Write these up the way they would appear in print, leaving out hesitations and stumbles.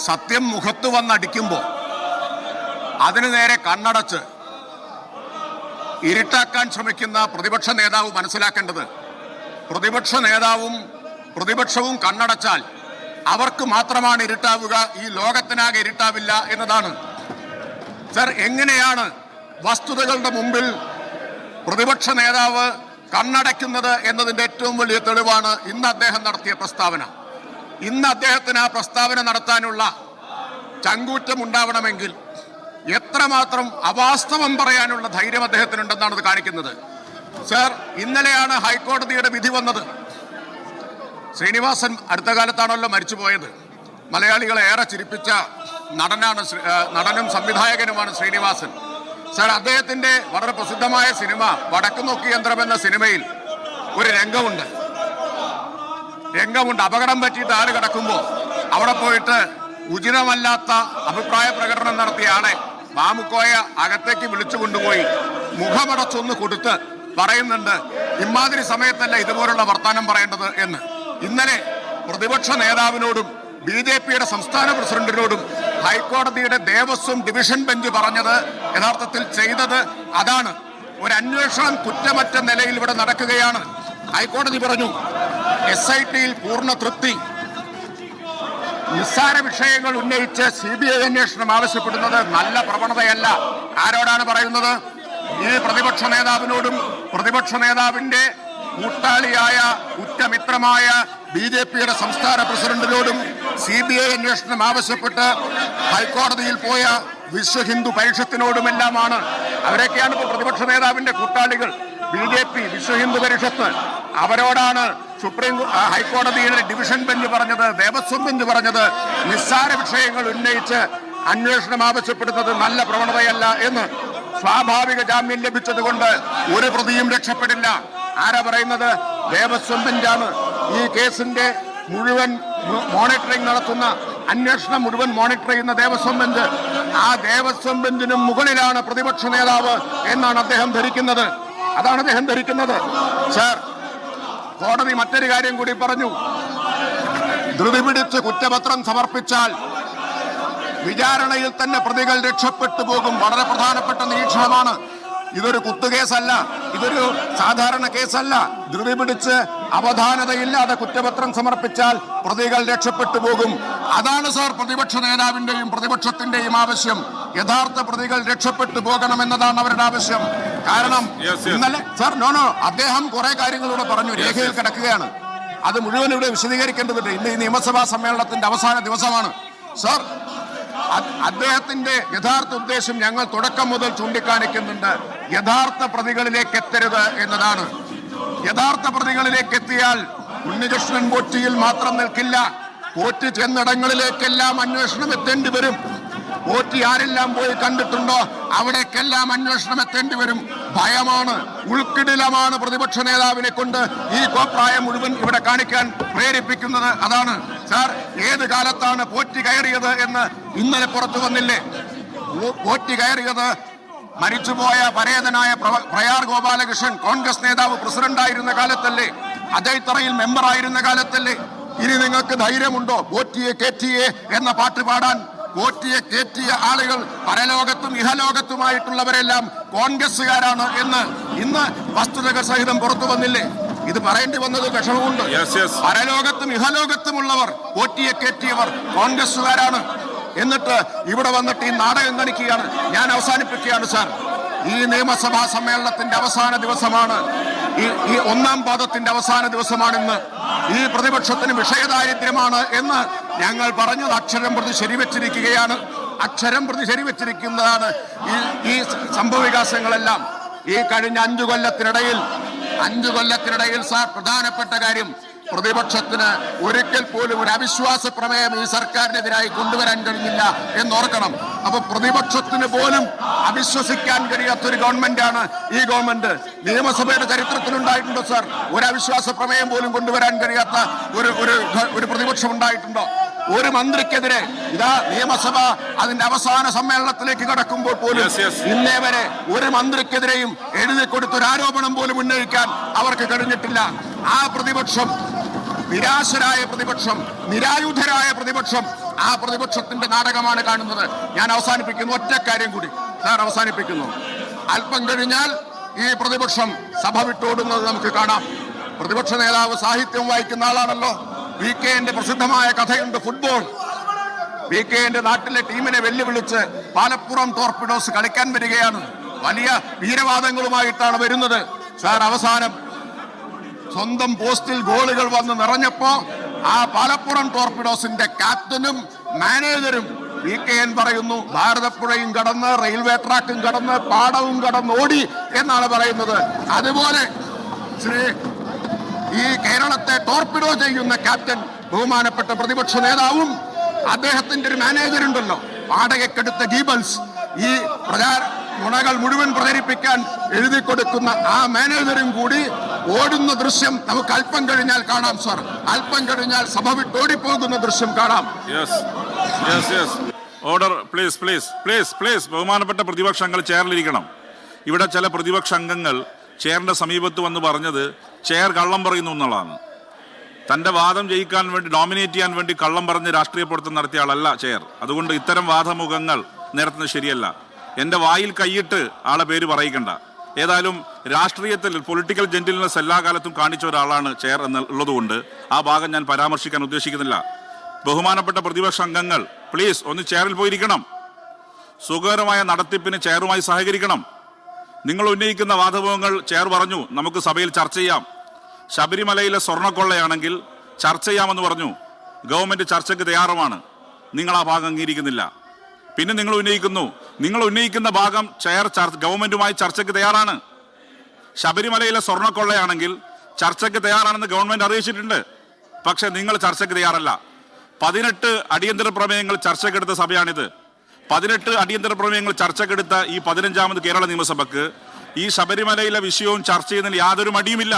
സത്യം മുഖത്ത് വന്നടിക്കുമ്പോൾ അതിനു നേരെ കണ്ണടച്ച് ഇരുട്ടാക്കാൻ ശ്രമിക്കുന്ന പ്രതിപക്ഷ നേതാവ് മനസ്സിലാക്കേണ്ടത്, പ്രതിപക്ഷ നേതാവും പ്രതിപക്ഷവും കണ്ണടച്ചാൽ അവർക്ക് മാത്രമാണ് ഇരുട്ടാവുക, ഈ ലോകത്തിനാകെ ഇരുട്ടാവില്ല എന്നതാണ്. സർ, എങ്ങനെയാണ് വസ്തുതകളുടെ മുമ്പിൽ പ്രതിപക്ഷ നേതാവ് കണ്ണടയ്ക്കുന്നത് എന്നതിൻ്റെ ഏറ്റവും വലിയ തെളിവാണ് ഇന്ന് അദ്ദേഹം നടത്തിയ പ്രസ്താവന. ഇന്ന് അദ്ദേഹത്തിന് ആ പ്രസ്താവന നടത്താനുള്ള ചങ്കൂറ്റം ഉണ്ടാവണമെങ്കിൽ എത്രമാത്രം അവാസ്തവം പറയാനുള്ള ധൈര്യം അദ്ദേഹത്തിനുണ്ടെന്നാണ് ഇത് കാണിക്കുന്നത്. സർ, ഇന്നലെയാണ് ഹൈക്കോടതിയുടെ വിധി വന്നത്. ശ്രീനിവാസൻ അടുത്ത കാലത്താണല്ലോ മരിച്ചുപോയത്. മലയാളികളെ ഏറെ ചിരിപ്പിച്ച നടനും സംവിധായകനുമാണ് ശ്രീനിവാസൻ. സർ, അദ്ദേഹത്തിന്റെ വളരെ പ്രസിദ്ധമായ സിനിമ വടക്കുനോക്കി യന്ത്രം എന്ന സിനിമയിൽ ഒരു രംഗമുണ്ട്. അപകടം പറ്റിയിട്ട് ആള് കിടക്കുമ്പോൾ അവിടെ പോയിട്ട് ഉചിതമല്ലാത്ത അഭിപ്രായ പ്രകടനം നടത്തിയ ആളെ മാമുക്കോയ അകത്തേക്ക് വിളിച്ചു കൊണ്ടുപോയി മുഖമടച്ചൊന്ന് കൊടുത്ത് പറയുന്നുണ്ട്, ഇമാതിരി സമയത്തല്ല ഇതുപോലുള്ള വർത്താനം പറയേണ്ടത് എന്ന്. ഇന്നലെ പ്രതിപക്ഷ നേതാവിനോടും BJPയുടെ സംസ്ഥാന പ്രസിഡന്റിനോടും ഹൈക്കോടതിയുടെ ദേവസ്വം ഡിവിഷൻ ബെഞ്ച് പറഞ്ഞത്, യഥാർത്ഥത്തിൽ ചെയ്തത് അതാണ്. ഒരു അന്വേഷണം കുറ്റമറ്റ നിലയിൽ ഇവിടെ നടക്കുകയാണ്. ഹൈക്കോടതി പറഞ്ഞു, SITയിൽ പൂർണ്ണ തൃപ്തി. നിസ്സാര വിഷയങ്ങൾ ഉന്നയിച്ച് CBI അന്വേഷണം ആവശ്യപ്പെടുന്നത് നല്ല പ്രവണതയല്ല. ആരോടാണ് പറയുന്നത്? ഈ പ്രതിപക്ഷ നേതാവിനോടും പ്രതിപക്ഷ നേതാവിന്റെ കൂട്ടാളിയായ ഉറ്റമിത്രമായ BJPയുടെ സംസ്ഥാന പ്രസിഡന്റിനോടും CBI അന്വേഷണം ആവശ്യപ്പെട്ട് ഹൈക്കോടതിയിൽ പോയ വിശ്വ ഹിന്ദു പരിഷത്തിനോടുമെല്ലാമാണ്. അവരൊക്കെയാണ് ഇപ്പോൾ പ്രതിപക്ഷ നേതാവിന്റെ കൂട്ടാളികൾ. BJP, വിശ്വ ഹിന്ദു പരിഷത്ത്, അവരോടാണ് ഹൈക്കോടതിയുടെ ഡിവിഷൻ ബെഞ്ച് പറഞ്ഞത്, ദേവസ്വം ബെഞ്ച് പറഞ്ഞത്, നിസ്സാര വിഷയങ്ങൾ ഉന്നയിച്ച് അന്വേഷണം ആവശ്യപ്പെടുന്നത് നല്ല പ്രവണതയല്ല എന്ന്. സ്വാഭാവിക ജാമ്യം ലഭിച്ചതുകൊണ്ട് ഒരു പ്രതിയും രക്ഷപ്പെടില്ല. ആരാ പറയുന്നത്? ദേവസ്വം ബെഞ്ചാണ്. ഈ കേസിന്റെ മുഴുവൻ മോണിറ്ററിംഗ് നടത്തുന്ന, അന്വേഷണം മുഴുവൻ മോണിറ്റർ ചെയ്യുന്ന ദേവസ്വം ബെഞ്ച്. ആ ദേവസ്വം ബെഞ്ചിനും മുകളിലാണ് പ്രതിപക്ഷ നേതാവ് എന്നാണ് അദ്ദേഹം ധരിക്കുന്നത്. അതാണ് അദ്ദേഹം ധരിക്കുന്നത്. സർ, കോടതി മറ്റൊരു കാര്യം കൂടി പറഞ്ഞു. ധൃതി പിടിച്ച് കുറ്റപത്രം സമർപ്പിച്ചാൽ വിചാരണയിൽ തന്നെ പ്രതികൾ രക്ഷപ്പെട്ടു പോകും. വളരെ പ്രധാനപ്പെട്ട നിരീക്ഷണമാണ്. ഇതൊരു കുത്തുകേസല്ല, ഇതൊരു സാധാരണ കേസല്ല. ധൃതി പിടിച്ച് അവധാനതയില്ലാതെ കുറ്റപത്രം സമർപ്പിച്ചാൽ പ്രതികൾ രക്ഷപ്പെട്ടു പോകും. അതാണ് സാർ പ്രതിപക്ഷ നേതാവിന്റെയും പ്രതിപക്ഷത്തിന്റെയും ആവശ്യം. യഥാർത്ഥ പ്രതികൾ രക്ഷപ്പെട്ടു പോകണമെന്നതാണ് അവരുടെ ആവശ്യം. കാരണം ഇന്നലെ സാർ അദ്ദേഹം കുറെ കാര്യങ്ങളിലൂടെ പറഞ്ഞു, രേഖയിൽ കിടക്കുകയാണ്. അത് മുഴുവൻ ഇവിടെ വിശദീകരിക്കേണ്ടതുണ്ട്. ഇന്ന് ഈ നിയമസഭാ സമ്മേളനത്തിന്റെ അവസാന ദിവസമാണ്. സാർ, അദ്ദേഹത്തിന്റെ യഥാർത്ഥ ഉദ്ദേശം ഞങ്ങൾ തുടക്കം മുതൽ ചൂണ്ടിക്കാണിക്കുന്നുണ്ട്. യഥാർത്ഥ പ്രതികളിലേക്ക് എത്തരുത് എന്നതാണ്. യഥാർത്ഥ പ്രതികളിലേക്ക് എത്തിയാൽ ഉണ്ണികൃഷ്ണൻ പോറ്റിയിൽ മാത്രം നിൽക്കില്ല. പോറ്റി ചെന്നിടങ്ങളിലേക്കെല്ലാം അന്വേഷണം എത്തേണ്ടി വരും. പോറ്റി ആരെല്ലാം പോയി കണ്ടിട്ടുണ്ടോ അവിടേക്കെല്ലാം അന്വേഷണം എത്തേണ്ടി വരും. ഭയമാണ്, ഉൾക്കിടിലമാണ് പ്രതിപക്ഷ നേതാവിനെ കൊണ്ട് ഈ കോപ്രായം മുഴുവൻ ഇവിടെ കാണിക്കാൻ പ്രേരിപ്പിക്കുന്നത്. അതാണ് സാർ, ഏത് കാലത്താണ് പോറ്റി കയറിയത് എന്ന് ഇന്നലെ പുറത്തു വന്നില്ലേ? പോറ്റി കയറിയത് മരിച്ചുപോയ പരേതനായ പ്രയാർ ഗോപാലകൃഷ്ണൻ കോൺഗ്രസ് നേതാവ് പ്രസിഡന്റായിരുന്ന കാലത്തല്ലേ? അജയ്തറയിൽ മെമ്പറായിരുന്ന കാലത്തല്ലേ? ഇനി നിങ്ങൾക്ക് ധൈര്യമുണ്ടോ പോറ്റിയെ കേറ്റിയെ എന്ന പാട്ട് പാടാൻ? പോറ്റിയെ കേറ്റിയ ആളുകൾ പരലോകത്തും ഇഹലോകത്തുമായിട്ടുള്ളവരെല്ലാം കോൺഗ്രസ്സുകാരാണ് എന്ന് ഇന്ന് വസ്തുതകൾ സഹിതം പുറത്തു വന്നില്ലേ? ഇത് പറയേണ്ടി വന്നത് വിഷമമുണ്ട്. പരലോകത്തും ഇഹലോകത്തുമുള്ളവർ, പോറ്റിയെ കേറ്റിയവർ കോൺഗ്രസ്സുകാരാണ്. എന്നിട്ട് ഇവിടെ വന്നിട്ട് ഈ നാടകം കളിക്കുകയാണ്. ഞാൻ അവസാനിപ്പിക്കുകയാണ് സാർ. ഈ നിയമസഭാ സമ്മേളനത്തിന്റെ അവസാന ദിവസമാണ്, ഈ ഒന്നാം പാദത്തിന്റെ അവസാന ദിവസമാണിന്ന്. ഈ പ്രതിപക്ഷത്തിന് വിഷയദാരിദ്ര്യമാണ് എന്ന് ഞങ്ങൾ പറഞ്ഞത് അക്ഷരം പ്രതി ശരിവെച്ചിരിക്കുകയാണ്. അക്ഷരം പ്രതി ശരിവെച്ചിരിക്കുന്നതാണ് ഈ സംഭവവികാസങ്ങളെല്ലാം. ഈ കഴിഞ്ഞ 5 കൊല്ലത്തിനിടയിൽ സാർ, പ്രധാനപ്പെട്ട കാര്യം, പ്രതിപക്ഷത്തിന് ഒരിക്കൽ പോലും ഒരു അവിശ്വാസ പ്രമേയം ഈ സർക്കാരിനെതിരായി കൊണ്ടുവരാൻ കഴിഞ്ഞില്ല എന്നോർക്കണം. അപ്പൊ പ്രതിപക്ഷത്തിന് പോലും അവിശ്വസിക്കാൻ കഴിയാത്ത ഒരു ഗവൺമെന്റാണ് ഈ ഗവൺമെന്റ്. നിയമസഭയുടെ ചരിത്രത്തിലുണ്ടായിട്ടുണ്ടോ സാർ ഒരു അവിശ്വാസ പ്രമേയം പോലും കൊണ്ടുവരാൻ കഴിയാത്ത ഒരു പ്രതിപക്ഷം ഉണ്ടായിട്ടുണ്ടോ? ഒരു മന്ത്രിക്കെതിരെ ഇതാ നിയമസഭ അതിന്റെ അവസാന സമ്മേളനത്തിലേക്ക് കടക്കുമ്പോൾ പോലും ഇന്നേ വരെ ഒരു മന്ത്രിക്കെതിരെയും എഴുതി കൊടുത്തൊരു ആരോപണം പോലും ഉന്നയിക്കാൻ അവർക്ക് കഴിഞ്ഞിട്ടില്ല. ആ പ്രതിപക്ഷം, നിരാശരായ പ്രതിപക്ഷം, നിരായുധരായ പ്രതിപക്ഷം, ആ പ്രതിപക്ഷത്തിന്റെ നാടകമാണ് കാണുന്നത്. ഞാൻ അവസാനിപ്പിക്കുന്നു, ഒറ്റ കാര്യം കൂടി സാർ അവസാനിപ്പിക്കുന്നു. അല്പം കഴിഞ്ഞാൽ ഈ പ്രതിപക്ഷം സഭ വിട്ടോടുന്നത് നമുക്ക് കാണാം. പ്രതിപക്ഷ നേതാവ് സാഹിത്യം വായിക്കുന്ന ആളാണല്ലോ. VK-ന്റെ പ്രസിദ്ധമായ കഥയുണ്ട്, ഫുട്ബോൾ. VK-ന്റെ നാട്ടിലെ ടീമിനെ വെല്ലുവിളിച്ച് പാലപ്പുറം ടോർപിഡോസ് കളിക്കാൻ വരികയാണ്. വലിയ വീരവാദങ്ങളുമായിട്ടാണ് വരുന്നത്. സാർ, അവസാനം സ്വന്തം പോസ്റ്റിൽ ഗോളുകൾ വന്ന് നിറഞ്ഞപ്പോ ആ പാലപ്പുറം ടോർപിഡോസിന്റെ ക്യാപ്റ്റനും മാനേജരും VKN പറയുന്നു, ഭാരതപ്പുഴയും കടന്ന് റെയിൽവേ ട്രാക്കും കടന്ന് പാടവും കടന്ന് ഓടി എന്നാണ് പറയുന്നത്. അതുപോലെ ഈ കേരളത്തെ ടോർപിഡോ ചെയ്യുന്ന ക്യാപ്റ്റൻ ബഹുമാനപ്പെട്ട പ്രതിപക്ഷ നേതാവും അദ്ദേഹത്തിന്റെ ഒരു മാനേജർ ഉണ്ടല്ലോ, വാടകയ്ക്കെടുത്ത ഗീബൽസ്, ഈ നുണകൾ മുഴുവൻ പ്രചരിപ്പിക്കാൻ എഴുതി കൊടുക്കുന്ന ആ മാനേജറും കൂടി ഓടുന്ന ദൃശ്യം നമുക്ക് അല്പം കഴിഞ്ഞാൽ കാണാം സാർ. അല്പം കഴിഞ്ഞാൽ സഭ വിട്ടോടിപ്പോകുന്ന ദൃശ്യം കാണാം. Order please please please please. ബഹുമാനപ്പെട്ട പ്രതിപക്ഷങ്ങൾ ചെയറിലിരിക്കണം. ഇവിടെ ചില പ്രതിപക്ഷ അംഗങ്ങൾ ചെയറിന്റെ സമീപത്ത് വന്ന് പറഞ്ഞത് ചെയർ കള്ളം പറയുന്നു എന്നുള്ളതാണ്. തന്റെ വാദം ജയിക്കാൻ വേണ്ടി, ഡോമിനേറ്റ് ചെയ്യാൻ വേണ്ടി കള്ളം പറഞ്ഞ് രാഷ്ട്രീയ പ്രവർത്തനം നടത്തിയ ആളല്ല ചെയർ. അതുകൊണ്ട് ഇത്തരം വാദമുഖങ്ങൾ നിരത്തുന്നത് ശരിയല്ല. എന്റെ വായിൽ കൈയിട്ട് ആളെ പേര് പറയിക്കണ്ട. ഏതായാലും രാഷ്ട്രീയത്തിൽ പൊളിറ്റിക്കൽ ജെന്റിൽനെസ് എല്ലാ കാലത്തും കാണിച്ച ഒരാളാണ് ചെയർ എന്നുള്ളതുകൊണ്ട് ആ ഭാഗം ഞാൻ പരാമർശിക്കാൻ ഉദ്ദേശിക്കുന്നില്ല. ബഹുമാനപ്പെട്ട പ്രതിപക്ഷ അംഗങ്ങൾ പ്ലീസ് ഒന്ന് ചെയറിൽ പോയിരിക്കണം. സുഖകരമായ നടത്തിപ്പിന് ചെയറുമായി സഹകരിക്കണം. നിങ്ങൾ ഉന്നയിക്കുന്ന വാദമുഖങ്ങൾ ചെയർ പറഞ്ഞു നമുക്ക് സഭയിൽ ചർച്ച ചെയ്യാം. ശബരിമലയിലെ സ്വർണ്ണക്കൊള്ളയാണെങ്കിൽ ചർച്ച ചെയ്യാമെന്ന് പറഞ്ഞു. ഗവൺമെന്റ് ചർച്ചയ്ക്ക് തയ്യാറുമാണ്. നിങ്ങൾ ആ ഭാഗം അംഗീകരിക്കുന്നില്ല. പിന്നെ നിങ്ങൾ ഉന്നയിക്കുന്ന ഭാഗം ചെയർ ഗവൺമെന്റുമായി ചർച്ചയ്ക്ക് തയ്യാറാണ്. ശബരിമലയിലെ സ്വർണ്ണക്കൊള്ളയാണെങ്കിൽ ചർച്ചയ്ക്ക് തയ്യാറാണെന്ന് ഗവൺമെന്റ് അറിയിച്ചിട്ടുണ്ട്. പക്ഷെ നിങ്ങൾ ചർച്ചയ്ക്ക് തയ്യാറല്ല. 18 അടിയന്തര പ്രമേയങ്ങൾ ചർച്ചയ്ക്കെടുത്ത സഭയാണിത്. 18 അടിയന്തര പ്രമേയങ്ങൾ ചർച്ചയ്ക്കെടുത്ത ഈ 15ാമത് കേരള നിയമസഭയ്ക്ക് ഈ ശബരിമലയിലെ വിഷയവും ചർച്ച ചെയ്യുന്നതിൽ യാതൊരു മടിയുമില്ല.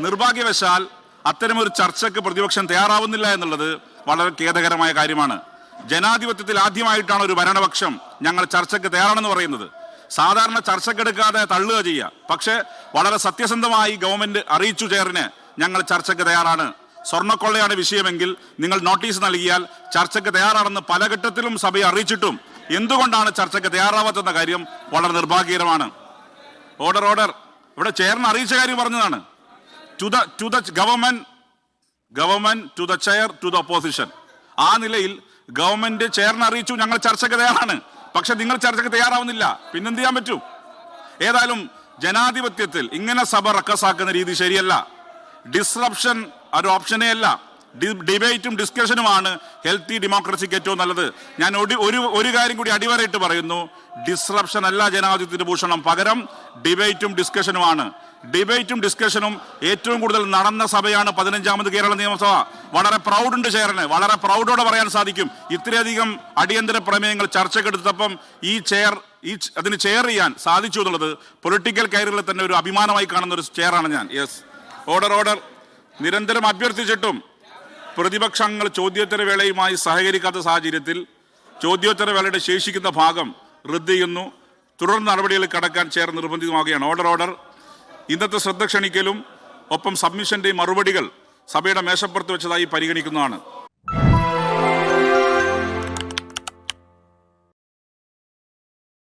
നിർഭാഗ്യവശാൽ അത്തരമൊരു ചർച്ചയ്ക്ക് പ്രതിപക്ഷം തയ്യാറാവുന്നില്ല എന്നുള്ളത് വളരെ ഖേദകരമായ കാര്യമാണ്. ജനാധിപത്യത്തിൽ ആദ്യമായിട്ടാണ് ഒരു ഭരണപക്ഷം ഞങ്ങൾ ചർച്ചയ്ക്ക് തയ്യാറാണെന്ന് പറയുന്നത്. സാധാരണ ചർച്ചയ്ക്കെടുക്കാതെ തള്ളുക ചെയ്യുക. പക്ഷേ വളരെ സത്യസന്ധമായി ഗവൺമെന്റ് അറിയിച്ചു ചെയറിന് ഞങ്ങൾ ചർച്ചയ്ക്ക് തയ്യാറാണ്. സ്വർണ്ണക്കൊള്ളയാണ് വിഷയമെങ്കിൽ നിങ്ങൾ നോട്ടീസ് നൽകിയാൽ ചർച്ചയ്ക്ക് തയ്യാറാണെന്ന് പല ഘട്ടത്തിലും സഭയെ അറിയിച്ചിട്ടും എന്തുകൊണ്ടാണ് ചർച്ചയ്ക്ക് തയ്യാറാവാത്തെന്ന കാര്യം വളരെ നിർഭാഗ്യകരമാണ്. ഓർഡർ. ഇവിടെ ചെയറിന് അറിയിച്ച കാര്യം പറഞ്ഞതാണ്. To the government to the chair to the opposition. ആ നിലയിൽ ഗവൺമെന്റ് ചെയറിനെ അറിയിച്ചു ഞങ്ങൾ ചർച്ചയ്ക്ക് തയ്യാറാണ്. പക്ഷെ നിങ്ങൾ ചർച്ചയ്ക്ക് തയ്യാറാവുന്നില്ല. പിന്നെന്ത് ചെയ്യാൻ പറ്റും? ഏതായാലും ജനാധിപത്യത്തിൽ ഇങ്ങനെ സഭ റക്കസാക്കുന്ന രീതി ശരിയല്ല. ഡിസ്റപ്ഷൻ ഒരു ഓപ്ഷനേ അല്ല. ഡിബേറ്റും ഡിസ്കഷനുമാണ് ഹെൽത്തി ഡെമോക്രസിക്ക് ഏറ്റവും നല്ലത്. ഞാൻ ഒരു കാര്യം കൂടി അടിവരയിട്ട് പറയുന്നു. ഡിസ്റപ്ഷൻ അല്ല ജനാധിപത്യത്തിന്റെ ഭൂഷണം, പകരം ഡിബേറ്റും ഡിസ്കഷനുമാണ്. ഡിബേറ്റും ഡിസ്കഷനും ഏറ്റവും കൂടുതൽ നടന്ന സഭയാണ് 15ാമത് കേരള നിയമസഭ. വളരെ പ്രൗഡുണ്ട് ചെയറിന്, വളരെ പ്രൗഡോടെ പറയാൻ സാധിക്കും. ഇത്രയധികം അടിയന്തര പ്രമേയങ്ങൾ ചർച്ചക്കെടുത്തപ്പം അതിന് ചെയർ ചെയ്യാൻ സാധിച്ചു എന്നുള്ളത് പൊളിറ്റിക്കൽ കരിയറിൽ തന്നെ ഒരു അഭിമാനമായി കാണുന്ന ഒരു ചെയറാണ് ഞാൻ. Yes, order. നിരന്തരം അഭ്യർത്ഥിച്ചിട്ടും പ്രതിപക്ഷങ്ങൾ ചോദ്യോത്തരവേളയുമായി സഹകരിക്കാത്ത സാഹചര്യത്തിൽ ചോദ്യോത്തരവേളയുടെ ശേഷിക്കുന്ന ഭാഗം റദ്ദ് ചെയ്യുന്നു. തുടർ നടപടികളിൽ കടക്കാൻ ചെയർ നിർബന്ധിതമാവുകയാണ്. ഓർഡർ. ഇന്നത്തെ ശ്രദ്ധ ക്ഷണിക്കലും ഒപ്പം സബ്മിഷന്റെയും മറുപടികൾ സഭയുടെ മേശപ്പുറത്ത് വെച്ചതായി പരിഗണിക്കുന്നതാണ്.